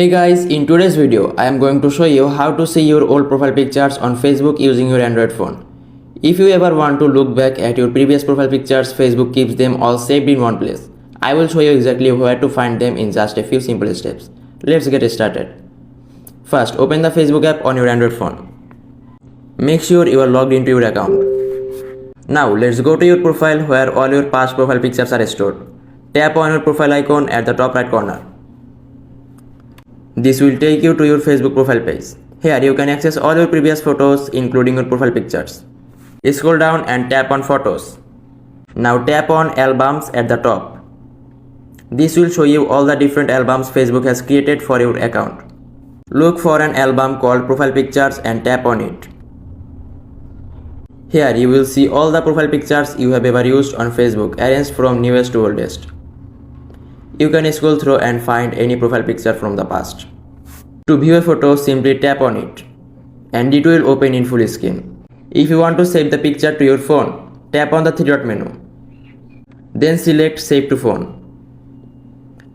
Hey guys, in today's video, I am going to show you how to see your old profile pictures on Facebook using your Android phone. If you ever want to look back at your previous profile pictures, Facebook keeps them all saved in one place. I will show you exactly where to find them in just a few simple steps. Let's get started. First, open the Facebook app on your Android phone. Make sure you are logged into your account. Now, let's go to your profile where all your past profile pictures are stored. Tap on your profile icon at the top right corner. This will take you to your Facebook profile page. Here you can access all your previous photos including your profile pictures. Scroll down and tap on photos. Now tap on albums at the top. This will show you all the different albums Facebook has created for your account. Look for an album called profile pictures and tap on it. Here you will see all the profile pictures you have ever used on Facebook arranged from newest to oldest. You can scroll through and find any profile picture from the past. To view a photo, simply tap on it and it will open in full screen. If you want to save the picture to your phone, tap on the three-dot menu. Then select Save to Phone.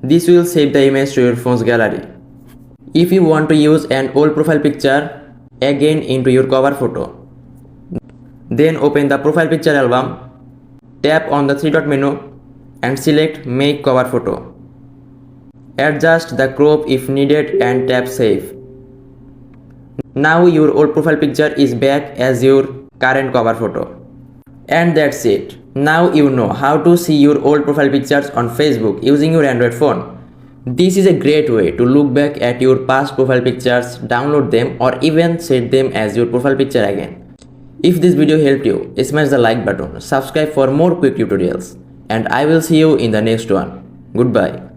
This will save the image to your phone's gallery. If you want to use an old profile picture again into your cover photo, then open the profile picture album, tap on the three-dot menu and select Make Cover Photo. Adjust the crop if needed and tap Save. Now your old profile picture is back as your current cover photo. And that's it. Now you know how to see your old profile pictures on Facebook using your Android phone. This is a great way to look back at your past profile pictures, download them or even set them as your profile picture again. If this video helped you, smash the like button, subscribe for more quick tutorials, and I will see you in the next one. Goodbye.